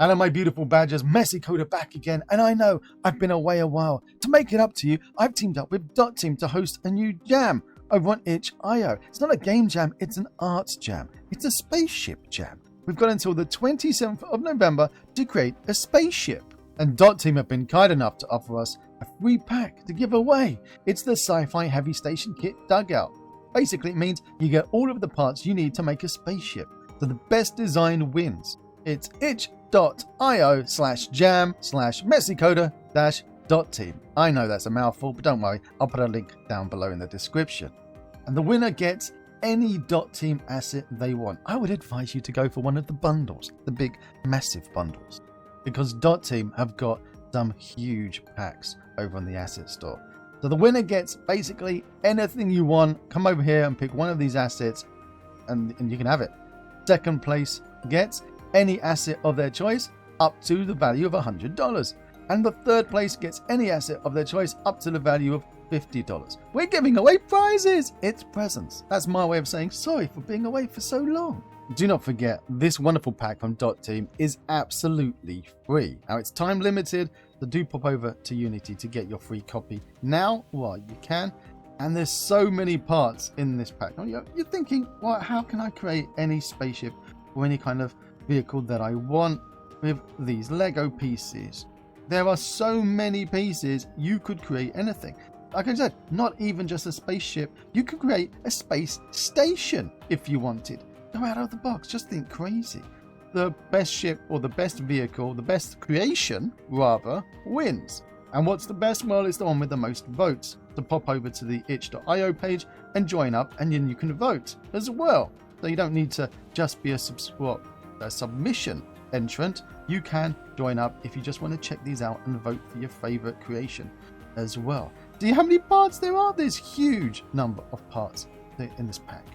Hello my beautiful badgers, MessyCoder back again, and I know I've been away a while. To make it up to you, I've teamed up with DotTeam to host a new jam over on itch.io. It's not a game jam, it's an arts jam. It's a spaceship jam. We've got until the 27th of November to create a spaceship. And DotTeam have been kind enough to offer us a free pack to give away. It's the Sci-Fi Heavy Station Kit dugout. Basically, it means you get all of the parts you need to make a spaceship. So the best design wins. It's itch.io/jam/MessyCoder-DotTeam. I know that's a mouthful, but don't worry, I'll put a link down below in the description. And the winner gets any DotTeam asset they want. I would advise you to go for one of the bundles, the big, massive bundles, because DotTeam have got some huge packs over on the asset store. So the winner gets basically anything you want. Come over here and pick one of these assets, and you can have it. Second place gets any asset of their choice up to the value of $100. And the third place gets any asset of their choice up to the value of $50. We're giving away prizes. It's presents. That's my way of saying sorry for being away for so long. Do not forget, this wonderful pack from DotTeam is absolutely free. Now, it's time limited, so do pop over to Unity to get your free copy now while you can. And there's so many parts in this pack. Now, you're thinking, well, how can I create any spaceship or any kind of vehicle that I want with these Lego pieces? There are so many pieces, you could create anything. Like I said, not even just a spaceship. You could create a space station if you wanted. Go out of the box, just think crazy. The best ship or the best vehicle, the best creation rather, wins. And what's the best? Well, it's the one with the most votes. So pop over to the itch.io page and join up, and then you can vote as well. So you don't need to just be a submission entrant. You can join up if you just want to check these out and vote for your favorite creation as well. Do you know how many parts there are? There's a huge number of parts in this pack.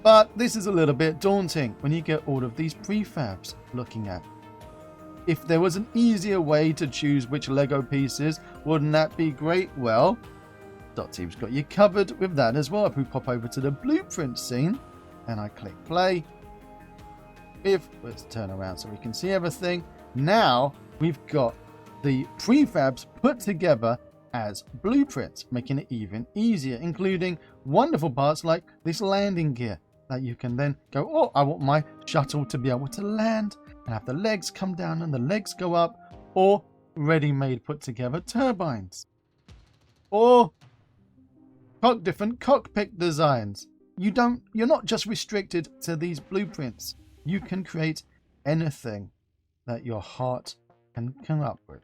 But this is a little bit daunting when you get all of these prefabs looking at. If there was an easier way to choose which Lego pieces, wouldn't that be great? Well, DotTeam's got you covered with that as well. If we pop over to the blueprint scene and I click play, let's turn around so we can see everything. Now we've got the prefabs put together as blueprints, making it even easier, including wonderful parts like this landing gear that you can then go, oh, I want my shuttle to be able to land and have the legs come down and the legs go up, or ready-made put together turbines, or different cockpit designs. You're not just restricted to these blueprints. You can create anything that your heart can come up with.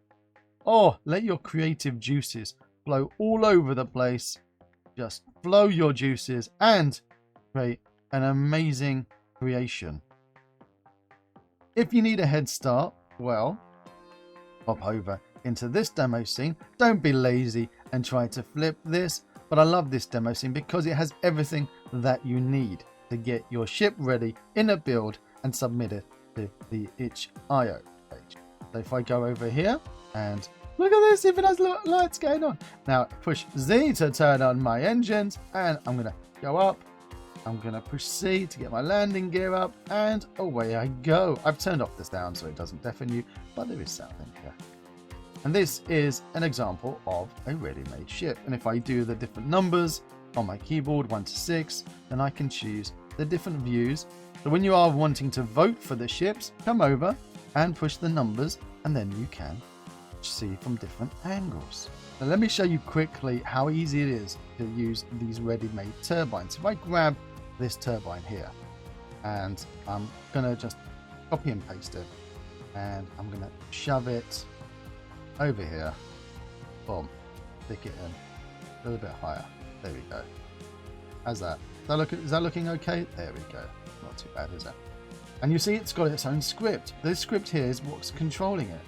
Or let your creative juices flow all over the place. Just flow your juices and create an amazing creation. If you need a head start, well, pop over into this demo scene. Don't be lazy and try to flip this. But I love this demo scene because it has everything that you need to get your ship ready in a build and submit it to the itch.io page. So if I go over here and look at this, even has lights going on. Now push Z to turn on my engines, and I'm going to go up. I'm going to push C to get my landing gear up, and away I go. I've turned off this down so it doesn't deafen you, but there is sound in here. And this is an example of a ready-made ship. And if I do the different numbers on my keyboard, 1 to 6, then I can choose the different views. So when you are wanting to vote for the ships, come over and push the numbers, and then you can see from different angles. Now let me show you quickly how easy it is to use these ready-made turbines. If I grab this turbine here, and I'm gonna just copy and paste it, and I'm gonna shove it over here, boom, stick it in a little bit higher. There we go. How's that? Is that looking okay? There we go. Not too bad, is it? And you see it's got its own script. This script here is what's controlling it.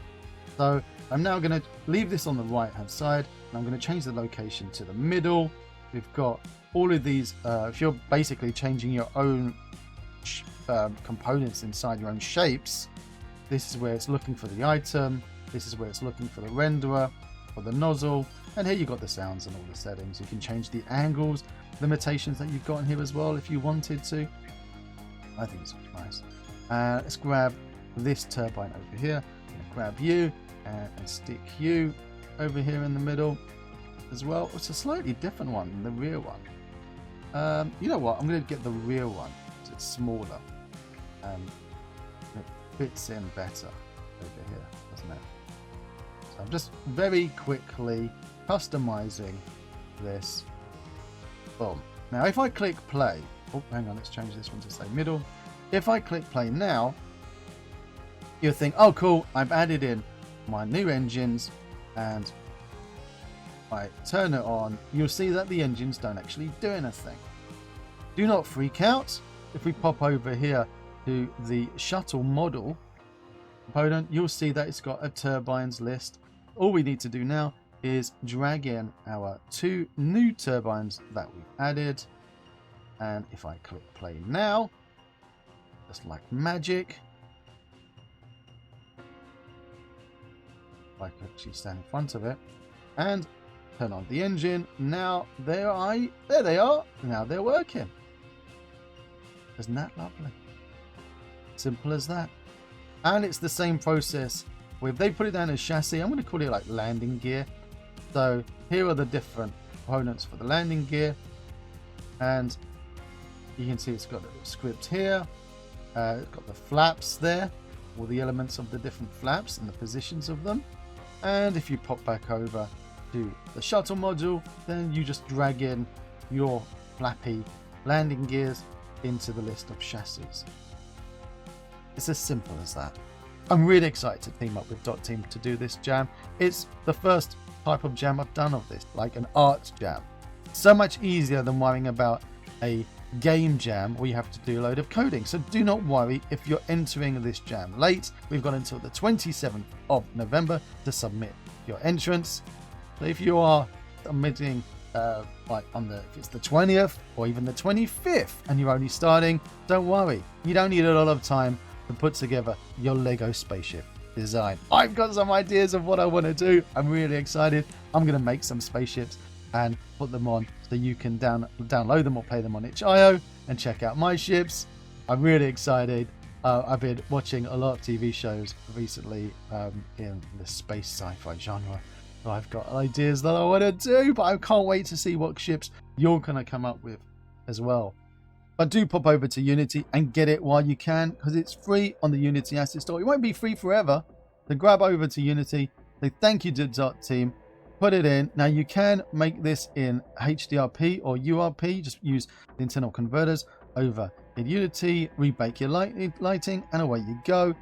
So I'm now going to leave this on the right hand side, and I'm going to change the location to the middle. We've got all of these, if you're basically changing your own components inside your own shapes, this is where it's looking for the item, this is where it's looking for the renderer, for the nozzle, and here you've got the sounds and all the settings. You can change the angles, limitations that you've got in here as well if you wanted to. I think it's nice. Let's grab this turbine over here. I'm going to grab you and stick you over here in the middle as well. It's a slightly different one than the rear one. You know what? I'm going to get the rear one. It's smaller. It fits in better over here, doesn't it? So I'm just very quickly customizing this. Boom. Now if I click play, oh hang on, let's change this one to say middle. If I click play now, you'll think, oh cool, I've added in my new engines, and I turn it on, you'll see that the engines don't actually do anything. Do not freak out. If we pop over here to the shuttle model component, you'll see that it's got a turbines list. All we need to do now is drag in our 2 new turbines that we've added, and if I click play now, just like magic, I can actually stand in front of it and turn on the engine. Now there they are. Now they're working. Isn't that lovely? Simple as that. And it's the same process with, they put it down as chassis. I'm going to call it like landing gear. So here are the different components for the landing gear, and you can see it's got a script here. It's got the flaps there, all the elements of the different flaps and the positions of them. And if you pop back over to the shuttle module, then you just drag in your flappy landing gears into the list of chassis. It's as simple as that. I'm really excited to team up with DotTeam to do this jam. It's the first type of jam I've done of this, like an art jam. So much easier than worrying about a game jam where you have to do a load of coding. So do not worry if you're entering this jam late. We've got until the 27th of November to submit your entrance. So if you are submitting like if it's the 20th or even the 25th and you're only starting, don't worry. You don't need a lot of time to put together your Lego spaceship design. I've got some ideas of what I want to do. I'm really excited. I'm going to make some spaceships and put them on so you can download them or play them on itch.io and check out my ships. I'm really excited. I've been watching a lot of TV shows recently in the space sci-fi genre. So I've got ideas that I want to do, but I can't wait to see what ships you're going to come up with as well. But do pop over to Unity and get it while you can, because it's free on the Unity asset store. It won't be free forever. So grab over to Unity, say thank you to DotTeam, put it in. Now you can make this in HDRP or URP. Just use the internal converters over in Unity, rebake your lighting, and away you go.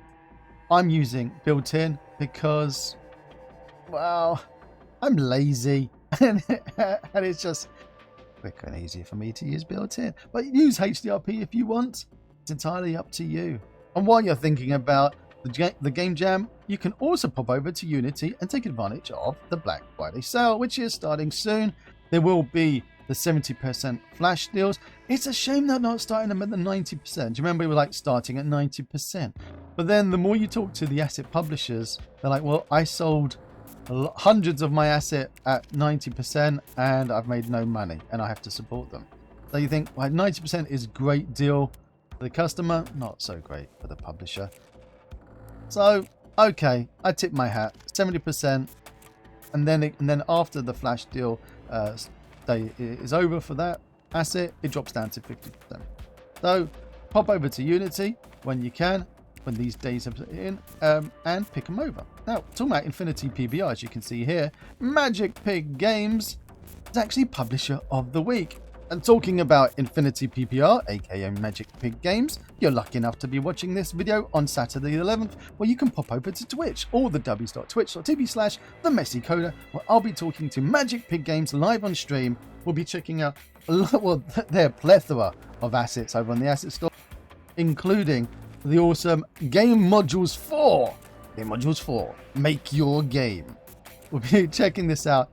I'm using built-in because, well, I'm lazy and it's just quicker and easier for me to use built-in. But use HDRP if you want. It's entirely up to you. And while you're thinking about the game jam, you can also pop over to Unity and take advantage of the Black Friday sale, which is starting soon. There will be the 70% flash deals. It's a shame they're not starting them at the 90%. Do you remember we were like starting at 90%? But then the more you talk to the asset publishers, they're like, well, I sold hundreds of my asset at 90% and I've made no money and I have to support them. So you think, well, 90% is a great deal for the customer, not so great for the publisher. So, okay, I tip my hat, 70%, and then after the flash deal day is over for that asset, it drops down to 50%. So pop over to Unity when you can, when these days are in, and pick them over. Now, talking about Infinity PBR, as you can see here, Magic Pig Games is actually Publisher of the Week. And talking about Infinity PPR, aka Magic Pig Games, you're lucky enough to be watching this video on Saturday the 11th, where you can pop over to Twitch, or the www.twitch.tv/TheMessyCoder, where I'll be talking to Magic Pig Games live on stream. We'll be checking out their plethora of assets over on the asset store, including the awesome Game Modules 4. Game Modules 4, make your game. We'll be checking this out.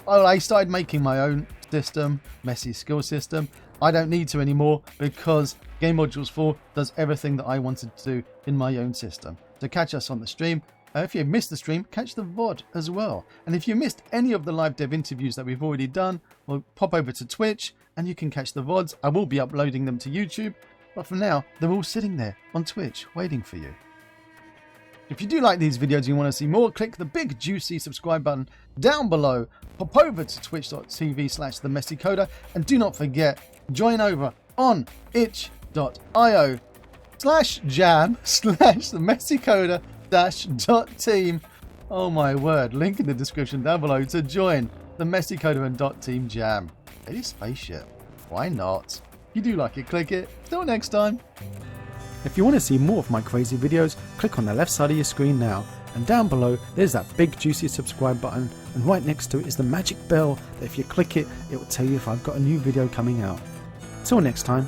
I started making my own system, Messy Skill System. I don't need to anymore because Game Modules 4 does everything that I wanted to do in my own system. So catch us on the stream. If you missed the stream, catch the VOD as well. And if you missed any of the live dev interviews that we've already done, well, pop over to Twitch and you can catch the VODs. I will be uploading them to YouTube. But for now, they're all sitting there on Twitch waiting for you. If you do like these videos and you want to see more, click the big juicy subscribe button down below. Pop over to twitch.tv/themessycoder, and do not forget, join over on itch.io/jam/themessycoder-.team. Oh my word, link in the description down below to join the MessyCoder and DotTeam Jam. Maybe Spaceship. Why not? If you do like it, click it. Till next time. If you want to see more of my crazy videos, click on the left side of your screen now. And down below, there's that big juicy subscribe button. And right next to it is the magic bell that if you click it, it will tell you if I've got a new video coming out. Till next time.